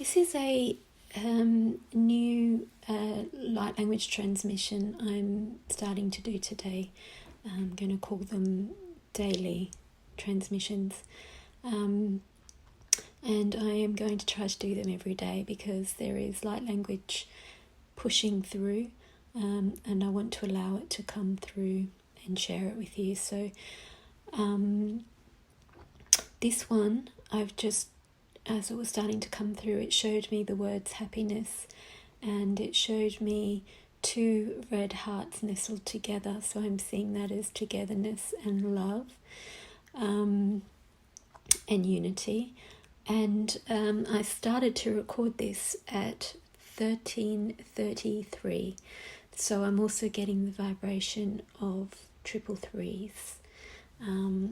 This is a new light language transmission I'm starting to do today. I'm going to call them daily transmissions. And I am going to try to do them every day because there is light language pushing through, and I want to allow it to come through and share it with you. So this one, I've just, as it was starting to come through, it showed me the words happiness, and it showed me two red hearts nestled together. So I'm seeing that as togetherness and love, and unity. And I started to record this at 13:33. So I'm also getting the vibration of triple threes,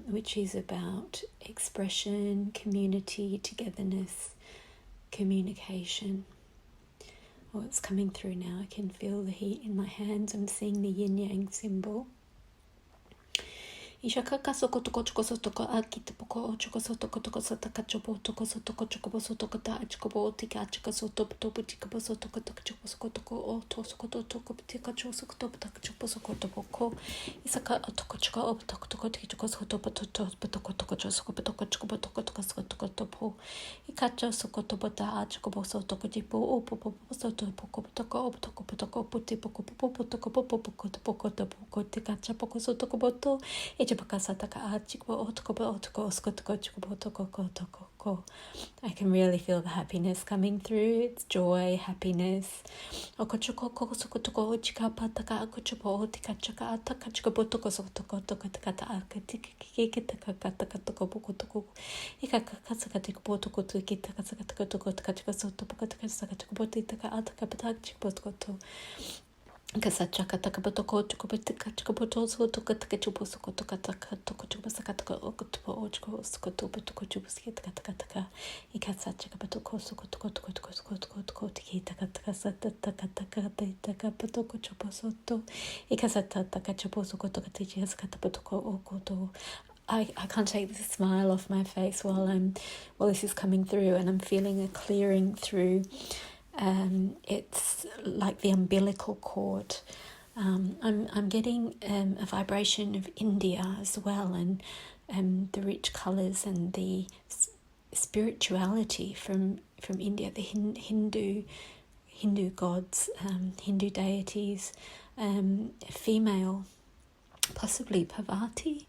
which is about expression, community, togetherness, communication. Oh, it's coming through now. I can feel the heat in my hands. I'm seeing the yin-yang symbol. Ishakaka soko toko choko sotoko akita poko choko sotoko toko sotaka chopo toko sotoko choko sotoko ta choko tika choko sotopo topo tika sotoko toko choko soko toko o to soko toko tika choko soko topo taka chopo soko topo ko isaka toko choko o toko toko tika choko soko topo toko toko choko soko toko choko toko toko soko toko topo ikacha soko topo ta choko sotoko tipo o popo soto poko toko o toko toko puti poko popo toko popo poko topo tika choko sotoko boto. I can really feel the happiness coming through. It's joy, happiness. Kasachaka takabotoko chukubitika chukuboto so tokataka chubosoko tokataka toko chubosakataka okotopo ochko skotopo toko chuboskataka ikasachaka batoko sokotoko toko toko sokotoko toko tiki takataka satataka taka batoko chubosoto ikasataka chubosoko tokatichi skatapotoko okoto. I can't take the smile off my face while this is coming through, and I'm feeling a clearing through. It's like the umbilical cord. I'm getting a vibration of India as well, and the rich colours and the spirituality from India, the Hindu gods, Hindu deities, female, possibly Parvati.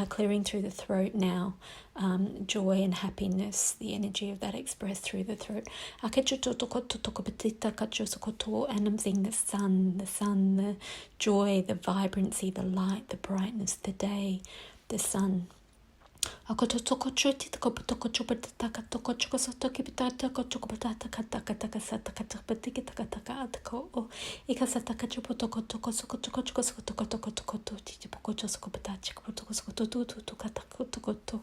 Clearing through the throat now, joy and happiness, the energy of that expressed through the throat. And I'm seeing the sun, the joy, the vibrancy, the light, the brightness, the day, the sun. Akoto toko choti toko toko chopata taka toko choko sotoki pitata toko choko patata taka taka sataka tapatiki taka taka atako o ikasataka chopo toko toko soko toko choko soko toko toko toko to titi poko choko patata choko toko soko to katako toko to.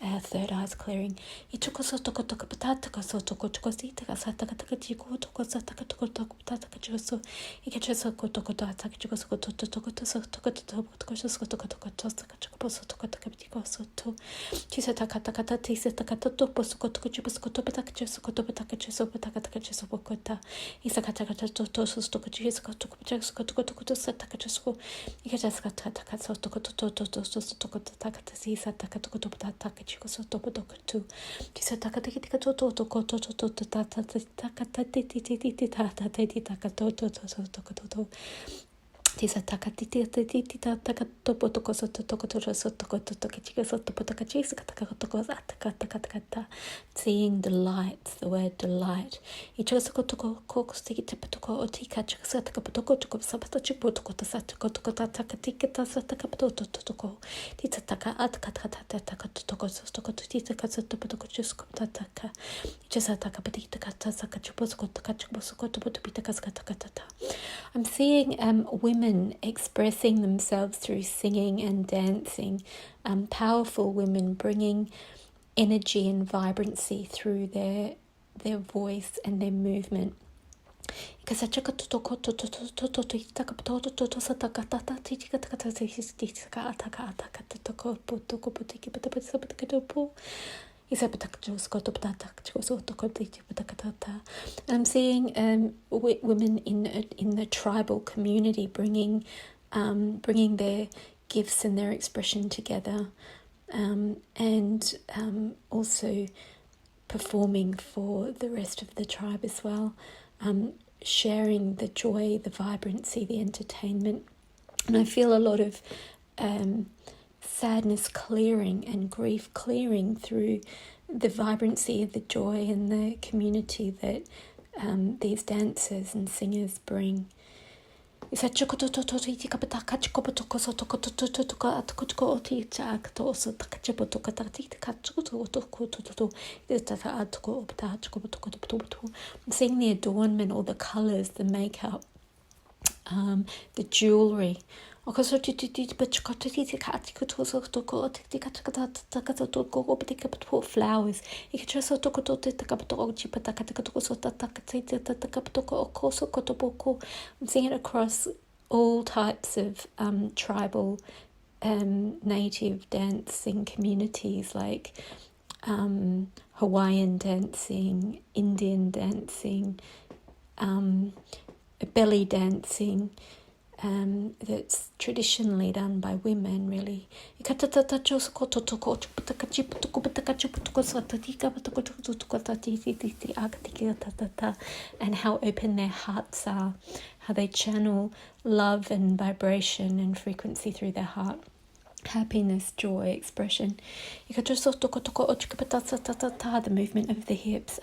Third eye's clearing. Ichoko sotoko toko patata toko toko choko sita kasataka taka chiko toko sataka toko toko patata choko so ikacho soko toko taka choko soko toko toko soko toko toko soko toko toko choko soko taka chiko soto. Tisa takata kata tisa takata topo sokoto chiposkoto patakacho sokoto patakacho sopo takatacho sopokota isakata kata toto sokoto chiskoto sokoto koto satakacho soko ikajaskata takata sokoto toto sokoto takata sisa takata koto patakacho soto potokoto tisa takata kitika toto koto toto tata takata titi tata takata toto sokoto. Tisa takatiti takatopo toko soto toko toko soto koto toko chika soto potaka chisa kataka toko ataka seeing the light, the word delight. Ichika soko toko koko stiki tipa toko otika chika sataka potoko toko sapato chipo toko tasatako toko tataka tika tasataka potoko toko tita taka ataka taka toko soto koto tita kasoto potoko chisko tataka ichisa taka patita kata saka chipo soko taka chipo soko topo topita kaskata. I'm seeing women expressing themselves through singing and dancing, powerful women bringing energy and vibrancy through their voice and their movement. I'm seeing women in the tribal community bringing their gifts and their expression together, and also performing for the rest of the tribe as well, sharing the joy, the vibrancy, the entertainment. And I feel a lot of sadness clearing and grief clearing through the vibrancy, the joy and the community that these dancers and singers bring. Seeing the adornment, all the colours, the makeup, the jewellery. Flowers. I'm seeing it across all types of tribal native dancing communities, like Hawaiian dancing, Indian dancing, belly dancing, that's traditionally done by women, really. And how open their hearts are, how they channel love and vibration and frequency through their heart. Happiness, joy, expression. The movement of the hips.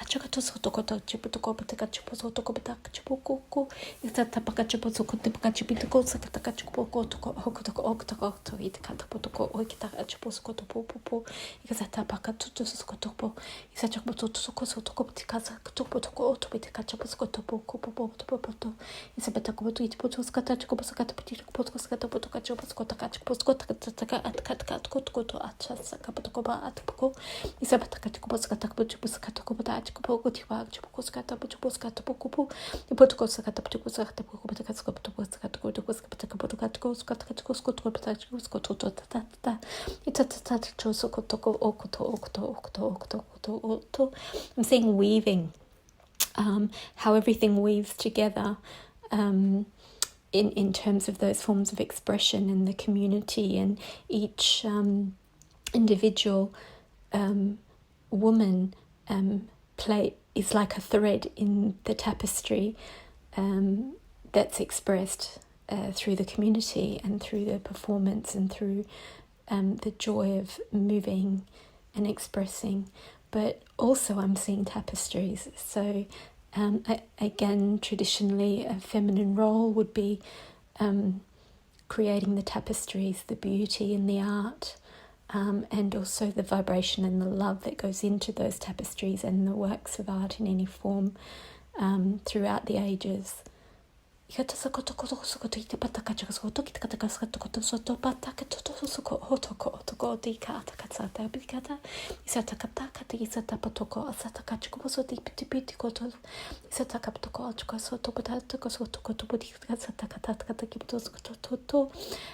I'm seeing weaving, how everything weaves together, in terms of those forms of expression in the community, and each individual woman is like a thread in the tapestry that's expressed through the community and through the performance and through the joy of moving and expressing. But also I'm seeing tapestries. So again, traditionally a feminine role would be creating the tapestries, the beauty and the art, and also the vibration and the love that goes into those tapestries and the works of art in any form throughout the ages. I'm seeing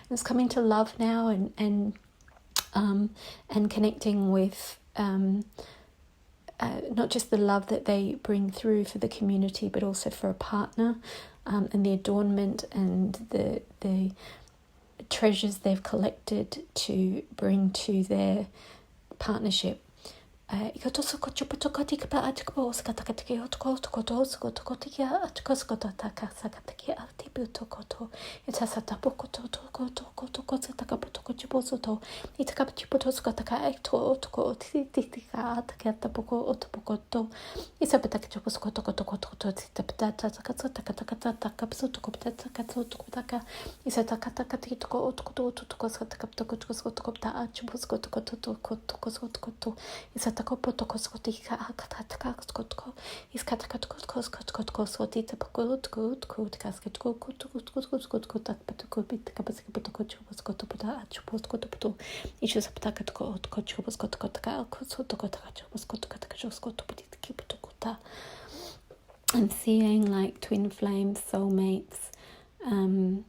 it's coming to love now, and connecting with not just the love that they bring through for the community, but also for a partner, and the adornment and the treasures they've collected to bring to their partnership. I'm seeing like twin flames, soulmates, and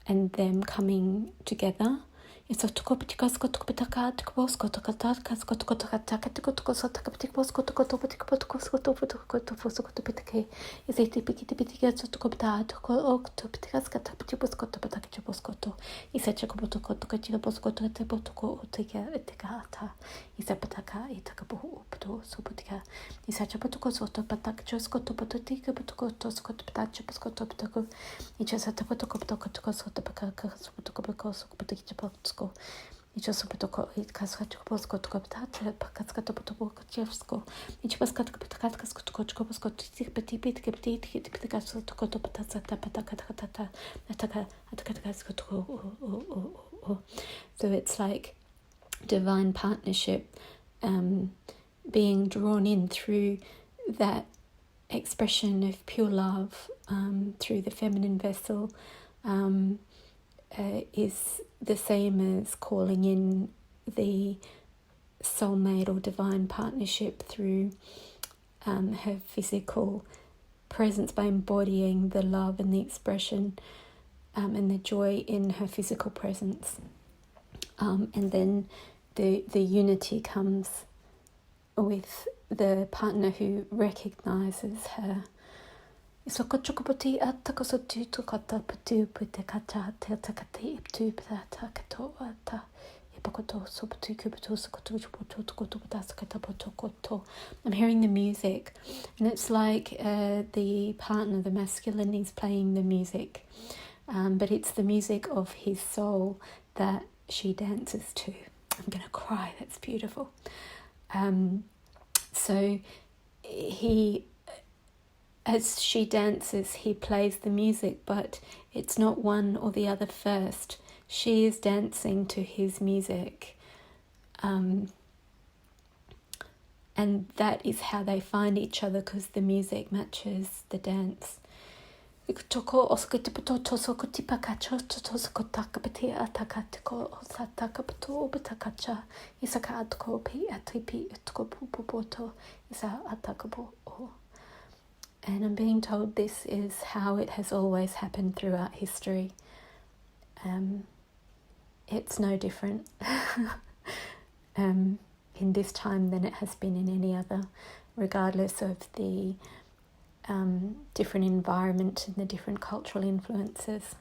them coming together. So to go to Costco to Pitaka to Bosco to Casco to Taka to Costco to Bosco to Costco to Pitake is a typical to Copta to go to Pitasca to Bosco to Pataki Bosco to is a Chacobo to Bosco to Tebo to go take a Tekata is a Pataka, Itakabu to Suputica is a Chapotuco to Patak Josco to Pototica to go to Scott Patacha Bosco to Pataco, it just a Tapotoco to Costco to Pacaca Supotoco. I just put it Cascacho Bosco to Captata, Pacascato Potocovsko, each Pascat Patacasko to Cochcobosco to take petit bit, hit the Casco to go to Patata, Patacatata, Atacasco to. So it's like divine partnership, being drawn in through that expression of pure love, through the feminine vessel. Is the same as calling in the soulmate or divine partnership through her physical presence, by embodying the love and the expression and the joy in her physical presence. And then the unity comes with the partner who recognizes her. Sokochokopoti atakosotu to kata patu putekata tetakati iptu pata kato ata ipokoto sopotu kubuto sokoto chopoto koto patasakata potokoto. I'm hearing the music, and it's like the partner, the masculine, is playing the music, but it's the music of his soul that she dances to. I'm gonna cry, that's beautiful. So as she dances, he plays the music, but it's not one or the other first. She is dancing to his music. And that is how they find each other, because the music matches the dance. And I'm being told this is how it has always happened throughout history. It's no different in this time than it has been in any other, regardless of the different environment and the different cultural influences.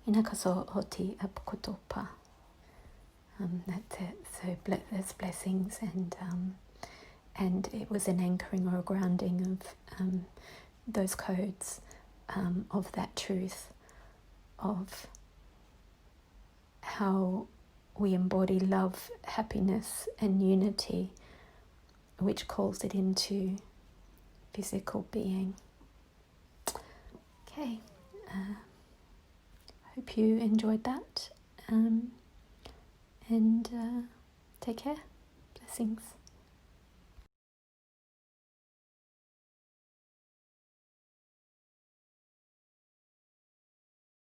Inakaso hoti apukotopa. That's it. So there's blessings, and it was an anchoring or a grounding of those codes, of that truth, of how we embody love, happiness and unity, which calls it into physical being. Okay, hope you enjoyed that, and take care. Blessings.